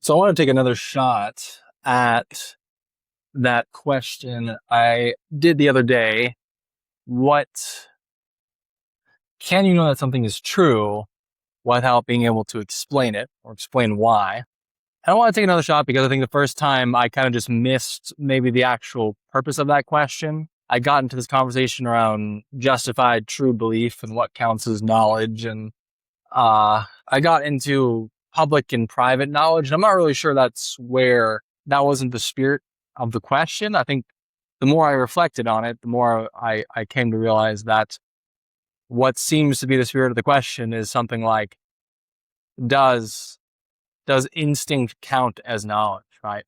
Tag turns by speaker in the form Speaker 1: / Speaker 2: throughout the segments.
Speaker 1: So I want to take another shot at that question I did the other day. What can you know that something is true without being able to explain it or explain why? I don't want to take another shot because I think the first time I kind of just missed maybe the actual purpose of that question. I got into this conversation around justified true belief and what counts as knowledge. And I got into public and private knowledge. And I'm not really sure that wasn't the spirit of the question. I think the more I reflected on it, the more I came to realize that what seems to be the spirit of the question is something like, does instinct count as knowledge, right?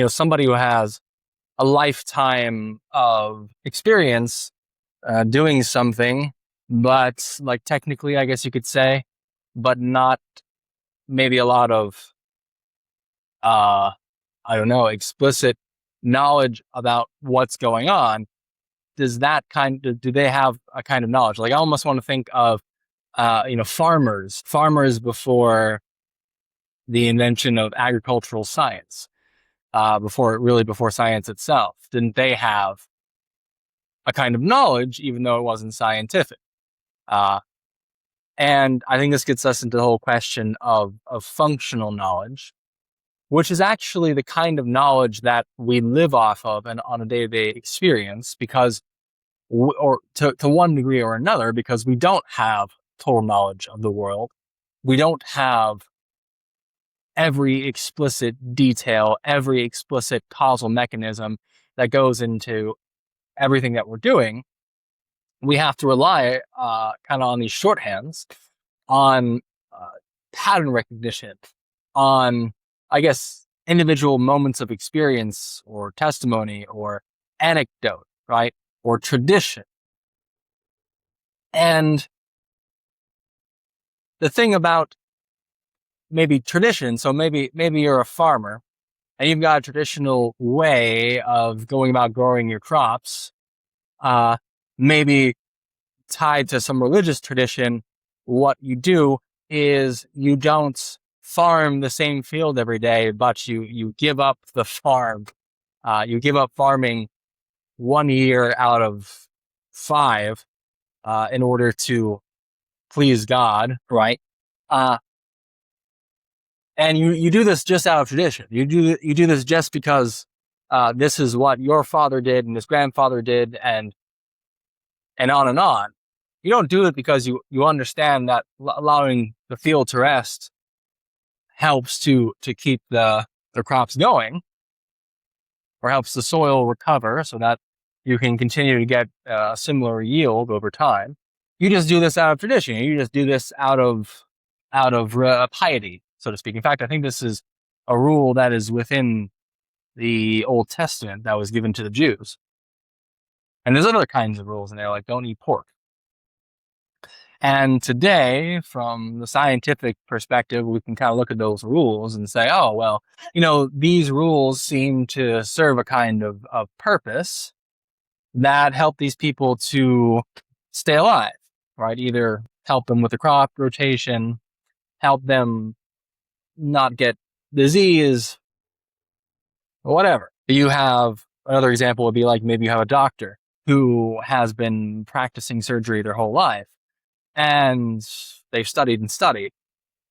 Speaker 1: Somebody who has a lifetime of experience doing something, but like technically, I guess you could say, but not maybe a lot of, I don't know, explicit knowledge about what's going on. Do they have a kind of knowledge? Like I almost want to think of, farmers before the invention of agricultural science, before science itself. Didn't they have a kind of knowledge, even though it wasn't scientific? And I think this gets us into the whole question of functional knowledge, which is actually the kind of knowledge that we live off of and on a day-to-day experience, because, or to one degree or another, because we don't have total knowledge of the world. We don't have every explicit detail, every explicit causal mechanism that goes into everything that we're doing. We have to rely kind of on these shorthands, on pattern recognition, on, I guess, individual moments of experience or testimony or anecdote, right? Or tradition. And the thing about maybe tradition, so maybe you're a farmer and you've got a traditional way of going about growing your crops, maybe tied to some religious tradition. What you do is you don't farm the same field every day, but you give up the farm. You give up farming 1 year out of 5 in order to please God, right? And you do this just out of tradition. You do this just because this is what your father did and his grandfather did, and on and on. You don't do it because you understand that allowing the field to rest helps to keep the crops going, or helps the soil recover so that you can continue to get a similar yield over time. You just do this out of tradition. You just do this out of piety, so to speak. In fact, I think this is a rule that is within the Old Testament that was given to the Jews. And there's other kinds of rules in there, like don't eat pork. And today, from the scientific perspective, we can kind of look at those rules and say, oh, well, these rules seem to serve a kind of purpose that help these people to stay alive, right? Either help them with the crop rotation, help them not get disease, or whatever. You have another example would be like maybe you have a doctor who has been practicing surgery their whole life, and they've studied and studied,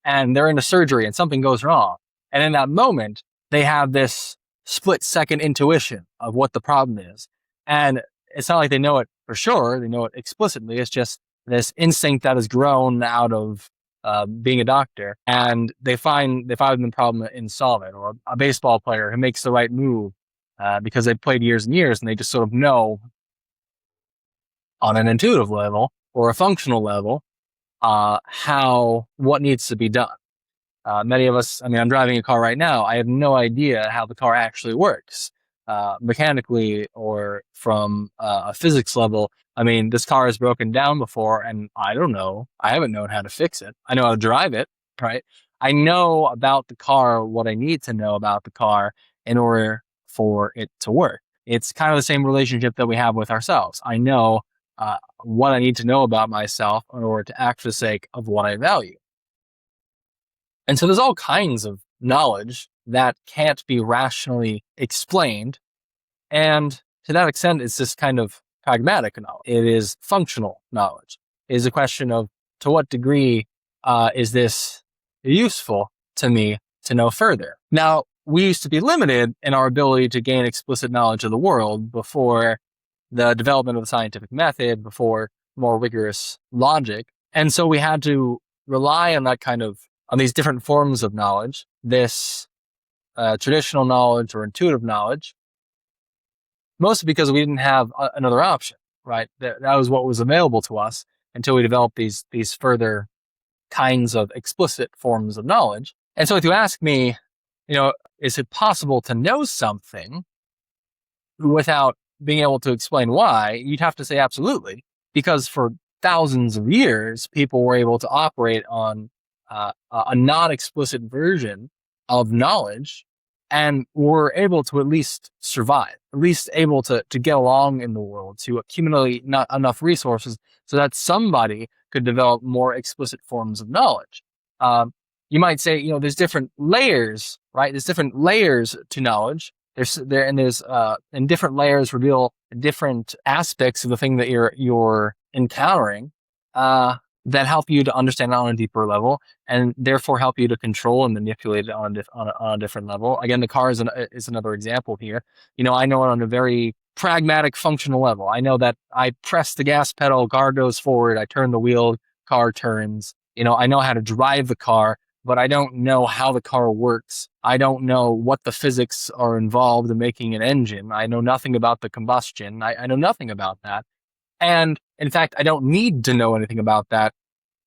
Speaker 1: and they're into surgery and something goes wrong. And in that moment, they have this split-second intuition of what the problem is. And it's not like they know it for sure, they know it explicitly. It's just this instinct that has grown out of being a doctor, and they find the problem and solve it. Or a baseball player who makes the right move because they've played years and years, and they just sort of know on an intuitive level or a functional level what needs to be done. Many of us, I'm driving a car right now. I have no idea how the car actually works mechanically or from a physics level. This car has broken down before, and I don't know. I haven't known how to fix it. I know how to drive it, right? I know about the car what I need to know about the car in order for it to work. It's kind of the same relationship that we have with ourselves. I know what I need to know about myself in order to act for the sake of what I value. And so there's all kinds of knowledge that can't be rationally explained. And to that extent, it's this kind of pragmatic knowledge. It is functional knowledge. It is a question of to what degree is this useful to me to know further. Now, we used to be limited in our ability to gain explicit knowledge of the world before the development of the scientific method, before more rigorous logic. And so we had to rely on on these different forms of knowledge, this traditional knowledge or intuitive knowledge, mostly because we didn't have another option, right? That was what was available to us until we developed these further kinds of explicit forms of knowledge. And so if you ask me, is it possible to know something without being able to explain why? You'd have to say absolutely, because for thousands of years, people were able to operate on a non-explicit version of knowledge and were able to at least survive, at least able to get along in the world, to accumulate not enough resources so that somebody could develop more explicit forms of knowledge. You might say, there's different layers, right? There's different layers to knowledge. And different layers reveal different aspects of the thing that you're encountering that help you to understand it on a deeper level, and therefore help you to control and manipulate it on a different level. Again, the car is another example here. I know it on a very pragmatic, functional level. I know that I press the gas pedal, car goes forward, I turn the wheel, car turns. I know how to drive the car, but I don't know how the car works. I don't know what the physics are involved in making an engine. I know nothing about the combustion. I know nothing about that. And in fact, I don't need to know anything about that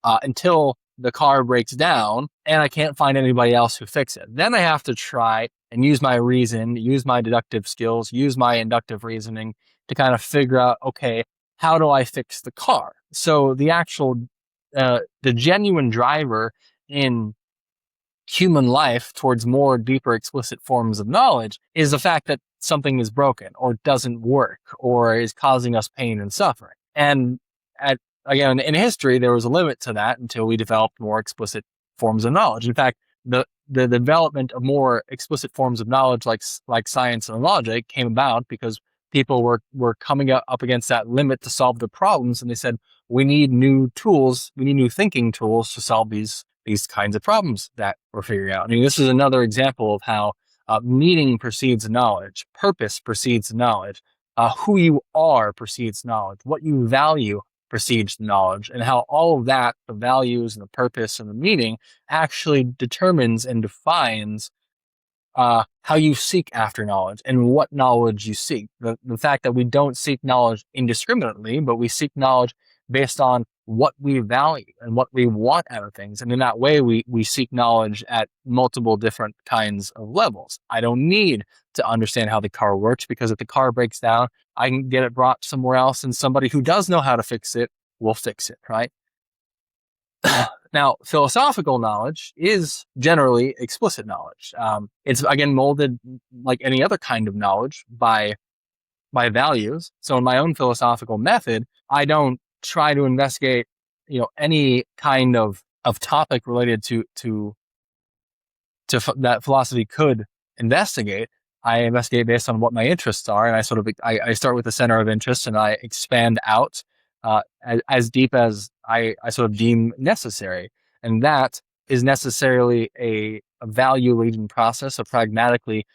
Speaker 1: until the car breaks down and I can't find anybody else who fix it. Then I have to try and use my reason, use my deductive skills, use my inductive reasoning to kind of figure out, okay, how do I fix the car? So the genuine driver in human life towards more deeper explicit forms of knowledge is the fact that something is broken or doesn't work or is causing us pain and suffering. And again, in history, there was a limit to that until we developed more explicit forms of knowledge. In fact, the development of more explicit forms of knowledge like science and logic came about because people were coming up against that limit to solve the problems, and they said, we need new tools, we need new thinking tools to solve these kinds of problems that we're figuring out. I mean, this is another example of how meaning precedes knowledge, purpose precedes knowledge, who you are precedes knowledge, what you value precedes knowledge, and how all of that, the values and the purpose and the meaning, actually determines and defines how you seek after knowledge and what knowledge you seek. The fact that we don't seek knowledge indiscriminately, but we seek knowledge based on what we value and what we want out of things. And in that way, we seek knowledge at multiple different kinds of levels. I don't need to understand how the car works, because if the car breaks down, I can get it brought somewhere else and somebody who does know how to fix it will fix it, right? Now, philosophical knowledge is generally explicit knowledge. It's, again, molded like any other kind of knowledge by values. So in my own philosophical method, I don't try to investigate, any kind of topic related to that philosophy could investigate. I investigate based on what my interests are, and I start with the center of interest, and I expand out as deep as I sort of deem necessary. And that is necessarily a value-laden process, a pragmatically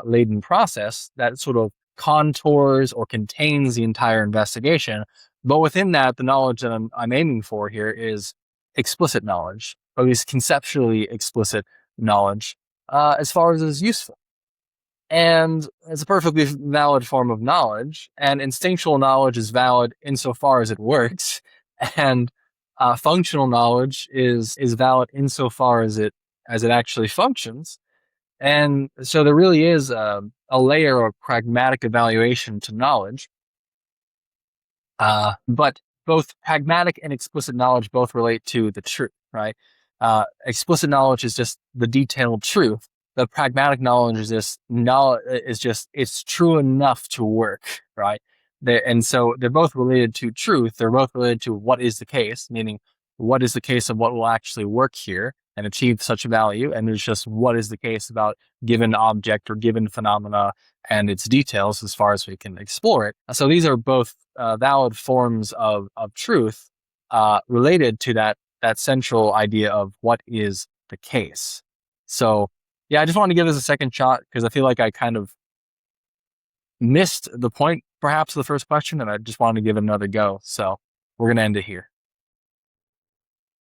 Speaker 1: laden process that sort of contours or contains the entire investigation. But within that, the knowledge that I'm aiming for here is explicit knowledge, or at least conceptually explicit knowledge, as far as is useful. And it's a perfectly valid form of knowledge, and instinctual knowledge is valid insofar as it works, and functional knowledge is valid insofar as it actually functions. And so there really is a layer of pragmatic evaluation to knowledge. But both pragmatic and explicit knowledge both relate to the truth, right? Explicit knowledge is just the detailed truth. The pragmatic knowledge is it's true enough to work, right? And so they're both related to truth. They're both related to what is the case, meaning what is the case of what will actually work here. and achieve such a value. And there's just what is the case about given object or given phenomena and its details as far as we can explore it. So these are both valid forms of truth related to that central idea of what is the case. So yeah, I just wanted to give this a second shot because I feel like I kind of missed the point perhaps of the first question, and I just wanted to give it another go. So we're going to end it here.